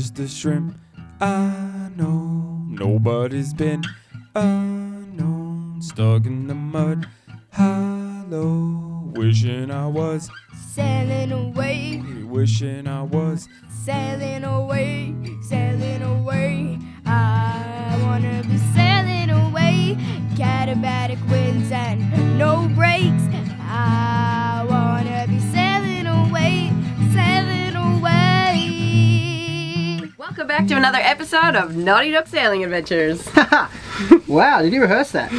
just a shrimp. I know nobody's been unknown, stuck in the mud, hollow, wishing I was sailing away, wishing I was sailing away, sailing away. I wanna be sailing away, catabatic winds and no brakes. I wanna be sailing away, sailing away. Welcome back to another episode of Naughty Duck Sailing Adventures. Wow, did you rehearse that?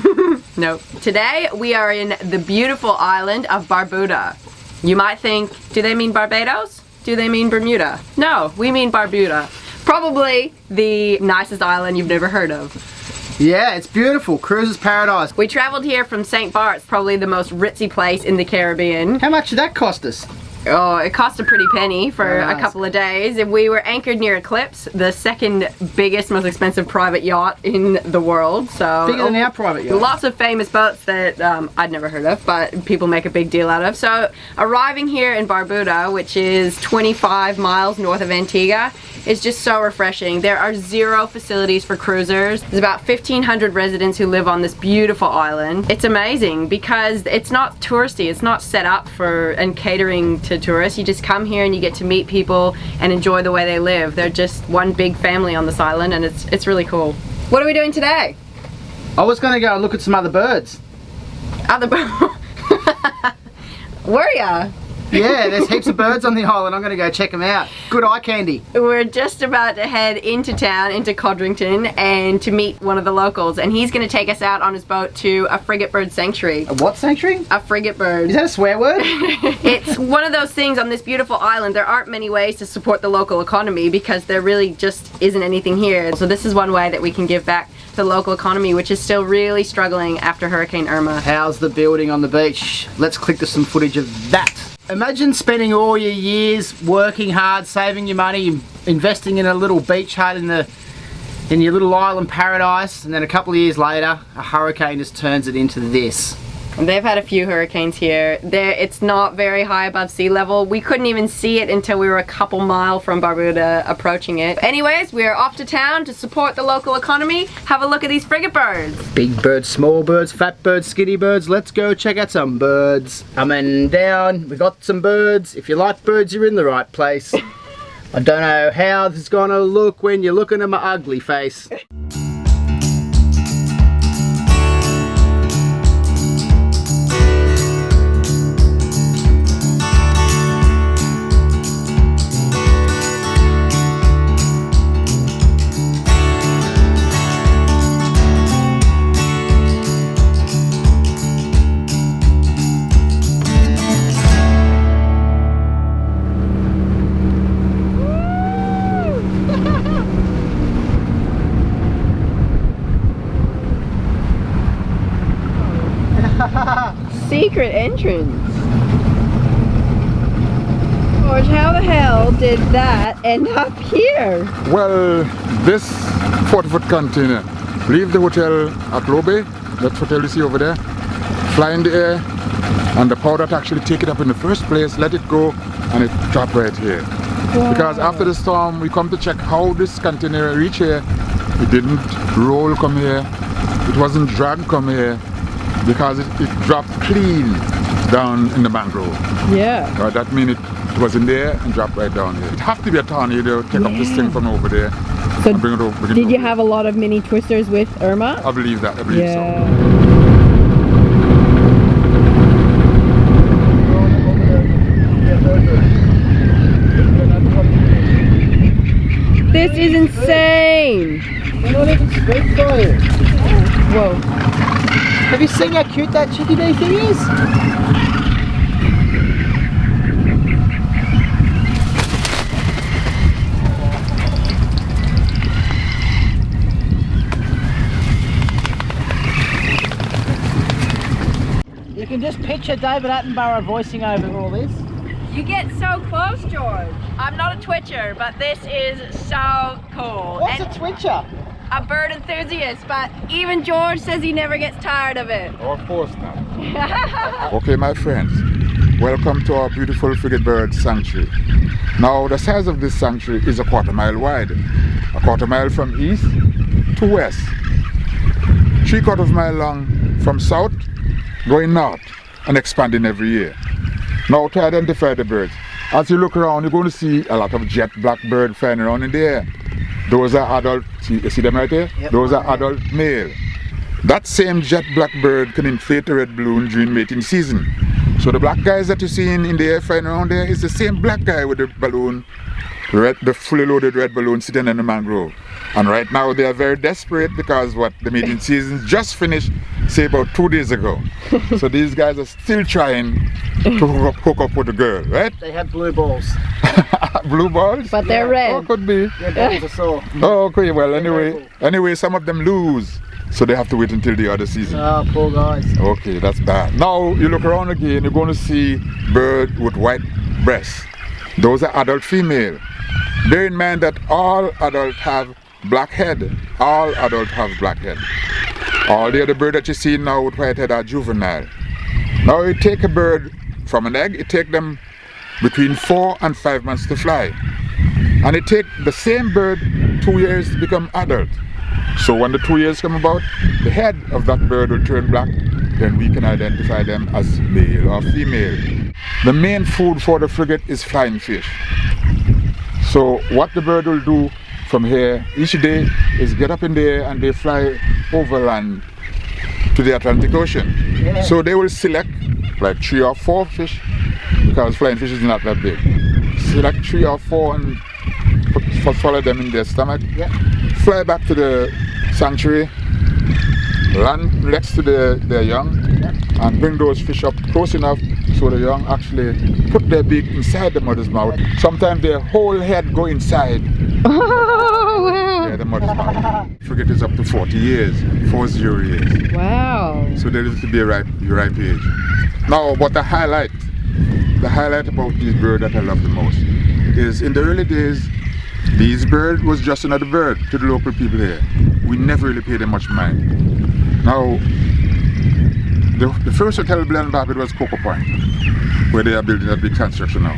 Nope. Today we are in the beautiful island of Barbuda. You might think, do they mean Barbados? Do they mean Bermuda? No, we mean Barbuda. Probably the nicest island you've never heard of. Yeah, it's beautiful. Cruiser's paradise. We traveled here from St. Bart's, probably the most ritzy place in the Caribbean. How much did that cost us? Oh, it cost a pretty penny for Nice. a couple of days. And we were anchored near Eclipse, the second biggest, most expensive private yacht in the world. So Bigger than our private yacht. lots of famous boats that I'd never heard of, but people make a big deal out of. So arriving here in Barbuda, which is 25 miles north of Antigua, is just so refreshing. There are 0 facilities for cruisers. There's about 1,500 residents who live on this beautiful island. It's amazing because it's not touristy. It's not set up for and catering to tourists. You just come here and you get to meet people and enjoy the way they live. They're just one big family on this island, and it's really cool. What are we doing today? I was going to go and look at some other birds. Other Were ya? Yeah, there's heaps of birds on the island. I'm going to go check them out. Good eye candy. We're just about to head into town, into Codrington, and to meet one of the locals, and he's going to take us out on his boat to a frigate bird sanctuary. A what sanctuary? A frigate bird. Is that a swear word? It's one of those things on this beautiful island. There aren't many ways to support the local economy because there really just isn't anything here. So this is one way that we can give back to the local economy, which is still really struggling after Hurricane Irma. How's the building on the beach? Let's click to some footage of that. Imagine spending all your years working hard, saving your money, investing in a little beach hut in your little island paradise, and then a couple of years later, a hurricane just turns it into this. They've had a few hurricanes here. It's not very high above sea level. We couldn't even see it until we were a couple miles from Barbuda approaching it. Anyways, we're off to town to support the local economy. Have a look at these frigate birds. Big birds, small birds, fat birds, skinny birds. Let's go check out some birds. Up and down, we got some birds. If you like birds, you're in the right place. I don't know how this is gonna look when you're looking at my ugly face. Secret entrance. George, how the hell did that end up here? Well, this 40-foot container leave the hotel at Low Bay, that hotel you see over there, fly in the air, and the power that actually take it up in the first place, let it go, and it drop right here. Wow. Because after the storm, we come to check how this container reach here. It didn't roll come here, it wasn't dragged come here, because it dropped clean down in the mangrove. Yeah. That means it was in there and dropped right down here. It have to be a tornado to take up this thing from over there and bring it over. Did you have a lot of mini twisters with Irma? I believe that. I believe so. This is insane. They're not even speak for you. Whoa. Have you seen how cute that chickadee thing is? You can just picture David Attenborough voicing over all this. You get so close, George. I'm not a twitcher, but this is so cool. What's a twitcher? A bird enthusiast, but even George says he never gets tired of it. Oh, of course not. Okay, my friends, welcome to our beautiful frigate bird sanctuary. Now the size of this sanctuary is a 1/4 mile wide. A 1/4 mile from east to west. 3/4 mile long from south going north and expanding every year. Now to identify the birds. As you look around, you're going to see a lot of jet blackbird flying around in the air. Those are adult, you see them right there? Yep. Those are adult male. That same jet blackbird can inflate a red balloon during mating season. So the black guys that you're seeing in the air flying around there is the same black guy with the balloon, the fully loaded red balloon sitting in the mangrove. And right now they are very desperate because the mating season just finished, say about 2 days ago. So these guys are still trying to hook up with the girl, right? They have blue balls. Blue balls? But they're red. Oh, could be. Their balls are sore. Oh, okay, well anyway, some of them lose. So they have to wait until the other season. Oh, poor guys. Okay, that's bad. Now you look around again, you're going to see bird with white breasts. Those are adult female. Bear in mind that all adults have black head. All adults have black head. All the other bird that you see now with white head are juvenile. Now you take a bird from an egg, it takes them between 4 and 5 months to fly. And it takes the same bird 2 years to become adult. So when the 2 years come about, the head of that bird will turn black, then we can identify them as male or female. The main food for the frigate is flying fish. So what the bird will do from here each day is get up in the air and they fly overland to the Atlantic Ocean. Yeah. So they will select like 3 or 4 fish, because flying fish is not that big. Select 3 or 4 and swallow them in their stomach. Yep. Fly back to the sanctuary, land next to their young, and bring those fish up close enough so the young actually put their beak inside the mother's mouth. Sometimes their whole head go inside. Oh, wow. Yeah, the mother's mouth. Frigate is up to 40 years, 40 years. Wow. So there is to be a ripe age. Now, what the highlight about these birds that I love the most is in the early days, these bird was just another bird to the local people here. We never really paid them much mind. Now, the first hotel in Barbuda was Cocoa Point, where they are building a big construction now.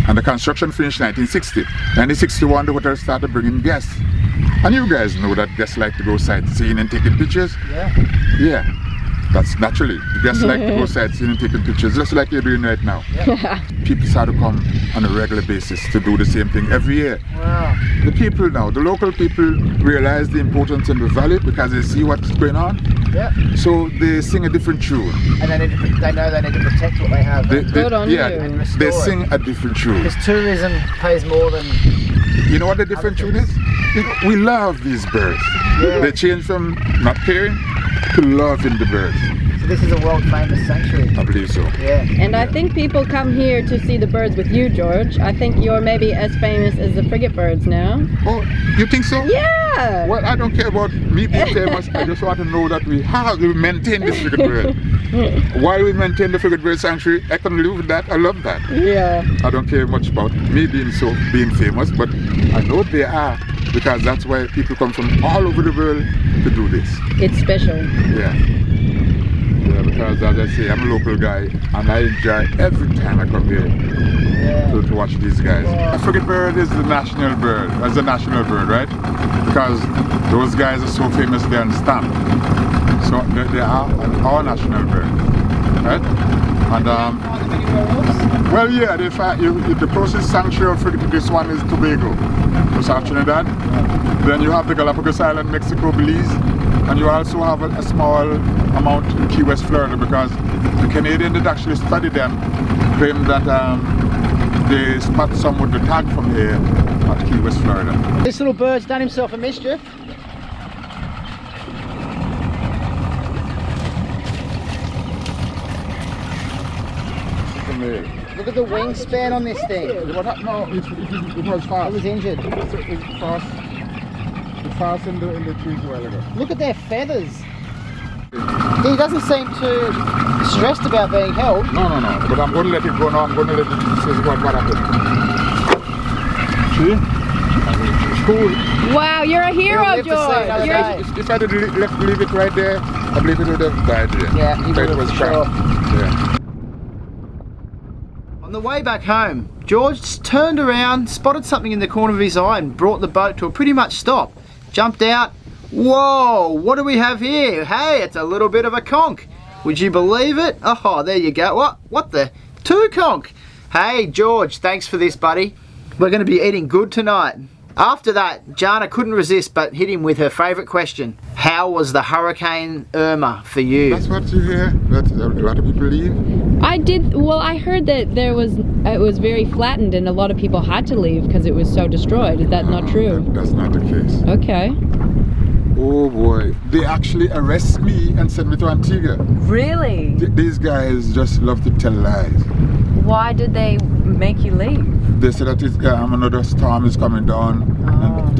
And the construction finished in 1960. 1961, the hotel started bringing guests. And you guys know that guests like to go sightseeing and taking pictures. Yeah. Yeah, that's naturally. The guests like to go sightseeing and taking pictures, just like you're doing right now. Yeah. People start to come on a regular basis to do the same thing every year. Wow. The people now, the local people realize the importance and the value because they see what's going on. Yeah. So they sing a different tune. And they know they need to protect what they have. Good on yeah, you. And restore they it. sing a different tune. Because tourism pays more than... You know what the different tune is? We love these birds. Yeah. They change from not caring to loving the birds. So this is a world famous sanctuary. I believe so. Yeah. And I think people come here to see the birds with you, George. I think you're maybe as famous as the frigate birds now. Oh, you think so? Yeah! Well, I don't care about me being famous. I just want to know that we maintain this frigate bird. While we maintain the frigate bird sanctuary, I can live with that. I love that. Yeah. I don't care much about me being famous, but I know they are, because that's why people come from all over the world to do this. It's special. Yeah. Yeah, because as I say, I'm a local guy and I enjoy every time I come here to watch these guys. The frigate bird is the national bird. That's the national bird, right? Because those guys are so famous, they're on stamp. So they are our national bird, right? And well, yeah, the closest sanctuary for this one is Tobago, South Trinidad. Then you have the Galapagos Island, Mexico, Belize, and you also have a small amount in Key West, Florida, because the Canadian that actually studied them claim that they spot some with the tag from here at Key West, Florida. This little bird's done himself a mischief. Look at the wingspan on this thing. No, it was fast. It was injured. It's fast. It's fast in the trees a while ago. Look at their feathers. He doesn't seem too stressed about being held. No. But I'm going to let it go now. I'm going to let it see what happened. See? It's cool. Wow, you're a hero, We'll live to see George. another You're day. If I had leave it right there, I believe it would have died there. Yeah, he But would it was have, for cracked. sure. Yeah. On the way back home, George turned around, spotted something in the corner of his eye and brought the boat to a pretty much stop. Jumped out. Whoa, what do we have here? Hey, it's a little bit of a conch. Would you believe it? Oh, there you go. What the? 2 conch. Hey, George, thanks for this, buddy. We're going to be eating good tonight. After that, Jana couldn't resist but hit him with her favourite question. How was the Hurricane Irma for you? That's what you hear. That a lot of people leave. I heard that it was very flattened and a lot of people had to leave because it was so destroyed. Is that not true? That's not the case. Okay. Oh boy, they actually arrest me and send me to Antigua. Really? These guys just love to tell lies. Why did they make you leave? They say that another storm is coming down,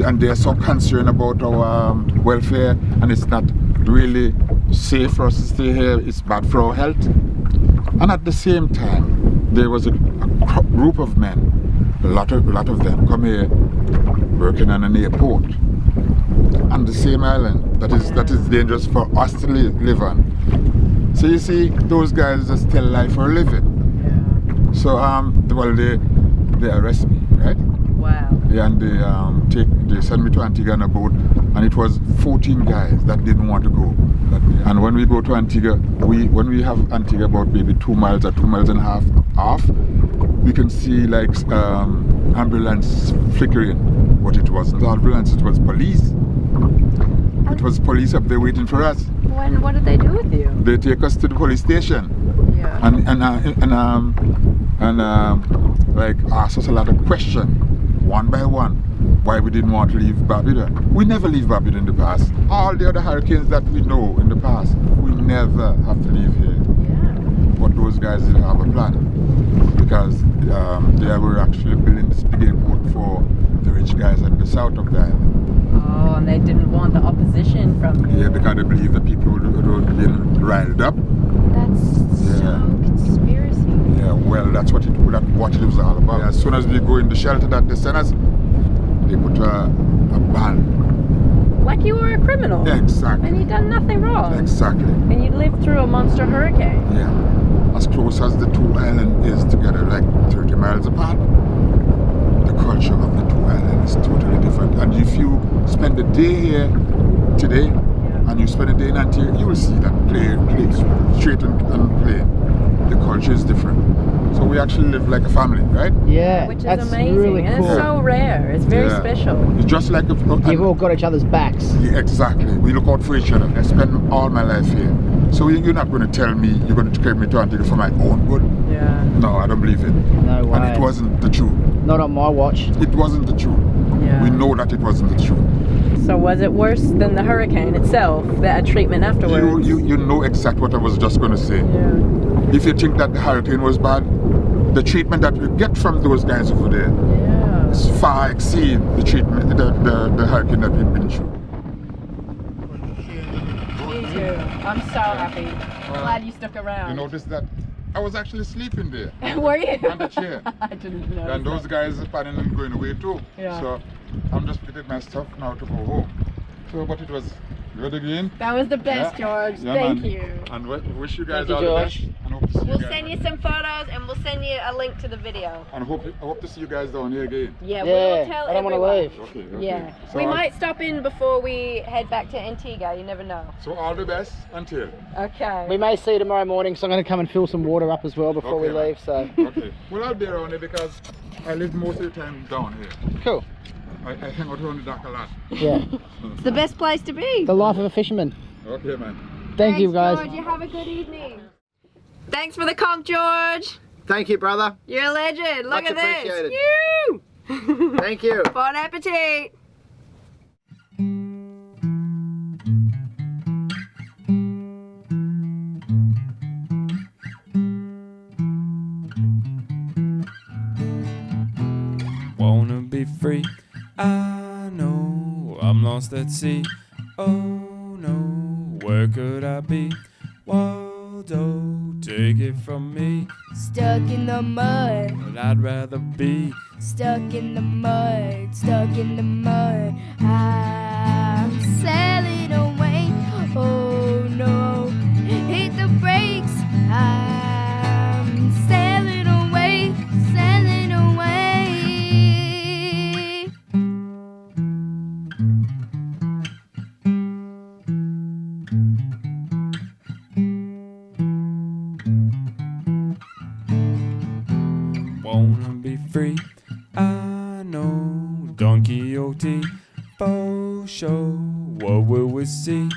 and they are so concerned about our welfare, and it's not really safe for us to stay here. It's bad for our health. And at the same time, there was a group of men, a lot of them, come here working on an airport on the same island that is dangerous for us to live on. So you see, those guys just tell life for a living. Yeah. So they arrest me, right? Wow. Yeah, and they send me to Antigua on a boat, and it was 14 guys that didn't want to go. And when we go to Antigua, when we have Antigua about maybe 2 miles or 2 miles and a half off, we can see like ambulance flickering, but it wasn't ambulance, it was police. It was police up there waiting for us. What did they do with you? They take us to the police station. Yeah. And like ask us a lot of questions, one by one, why we didn't want to leave Barbuda. We never leave Barbuda in the past. All the other hurricanes that we know in the past, we never have to leave here. Yeah. But those guys didn't have a plan, because they were actually building this big airport for the rich guys in the south of the island. Oh, and they didn't want the opposition from you. Yeah, because they believe that people would have been riled up. That's so conspiracy. Yeah, well, that's what it was all about. Yeah, as soon as we go in the shelter that they sent us, they put a ban. Like you were a criminal. Yeah, exactly. And you done nothing wrong. Exactly. And you lived through a monster hurricane. Yeah. As close as the two islands is together, like 30 miles apart, the culture of the two islands is totally different. And if you spend a day here today, and you spend a day in Antigua, you will see that play straight and play. The culture is different. So we actually live like a family, right? Yeah, Which is that's amazing. really And cool. it's so rare. It's very special. It's just like You've all got each other's backs. Yeah, exactly. We look out for each other. I spend all my life here. So you're not going to tell me you're going to carry me to Antigua for my own good. Yeah. No, I don't believe it. No way. And it wasn't the truth. Not on my watch. It wasn't the truth. Yeah. We know that it wasn't the truth. So was it worse than the hurricane itself? That treatment afterwards? You know exactly what I was just going to say. Yeah. If you think that the hurricane was bad, the treatment that we get from those guys over there is far exceed the treatment, the hurricane that we've been through. Me too. I'm so happy. Glad you stuck around. You notice that I was actually sleeping there. Were you? On the chair. I didn't know. And those guys are planning on going away too. Yeah. So I'm just picking my stuff now to go home. So, but it was good again. That was the best, George. Yeah, Thank man. you. And wish you guys Thank you, all the George. best. And hope to see We'll you guys. send you some photos and we'll send you a link to the video. And I hope to see you guys down here again. Yeah, Yeah, we'll tell I don't want to everyone. leave. Okay. Yeah. So We might stop in before we head back to Antigua. You never know. So all the best until. Okay. We may see you tomorrow morning, so I'm going to come and fill some water up as well before we Okay, leave. So Okay. Well, I'll be around here because I live most of the time down here. cool. I hang out around the dock a lot. Yeah, It's the best place to be. the life of a fisherman. Okay, man. Thank you, guys. George. You have a good evening. Thanks for the conch, George. Thank you, brother. You're a legend. Look Much at this. appreciated. You. Thank you. Bon appetit. Wanna be free? I know I'm lost at sea. Oh no, where could I be? Waldo, take it from me. Stuck in the mud, But I'd rather be stuck in the mud, stuck in the mud. I'm sailing away. Oh no, hit the brakes. I'm sailing away, sailing away. what will we see?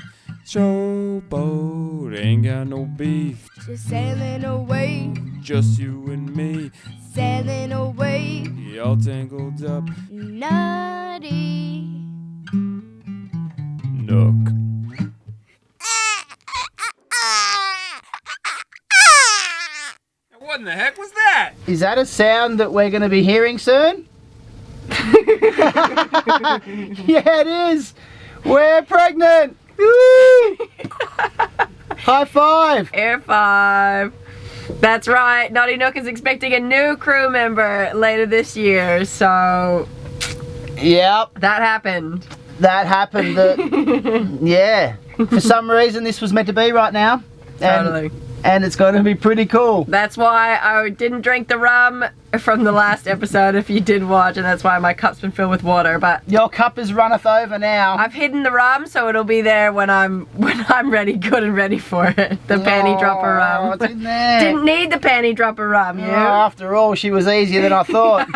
Showboat ain't got no beef. Just sailing away, Just you and me, sailing away. all tangled up. Nutty. Nook. What in the heck was that? Is that a sound that we're going to be hearing soon? Yeah, it is. We're pregnant. Woo! High five. Air 5. That's right. Naughty Nook is expecting a new crew member later this year. So Yep, that happened. that happened. Yeah. For some reason, this was meant to be right now. Totally. And it's going to be pretty cool. That's why I didn't drink the rum from the last episode if you did watch, and that's why my cup's been filled with water. But Your cup is runneth over now. I've hidden the rum, so it'll be there when I'm ready, good and ready for it. The panty dropper rum. It's in there. Didn't need the panty dropper rum, you. Oh, after all, she was easier than I thought.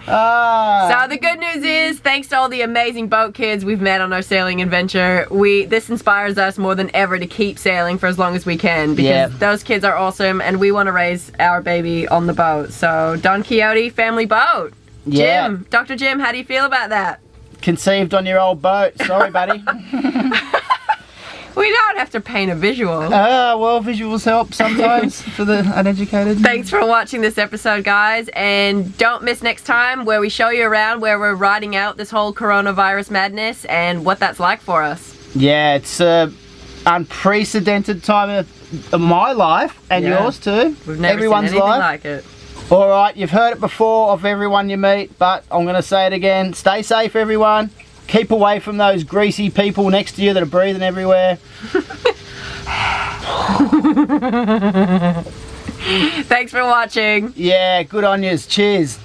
So the good news is, thanks to all the amazing boat kids we've met on our sailing adventure, this inspires us more than ever to keep sailing for as long as we can, because those kids are awesome and we want to raise our baby on the boat. So Don Quixote family boat. Yeah. Jim, Dr. Jim, how do you feel about that? Conceived on your old boat. Sorry, buddy. We don't have to paint a visual. Well, visuals help sometimes for the uneducated. Thanks for watching this episode, guys, and don't miss next time where we show you around where we're riding out this whole coronavirus madness and what that's like for us. Yeah, it's an unprecedented time of my life and yours too. We've never Everyone's seen anything life. like it. All right, you've heard it before of everyone you meet, but I'm going to say it again. Stay safe, everyone. Keep away from those greasy people next to you that are breathing everywhere. Thanks for watching. Yeah, good on yous. Cheers.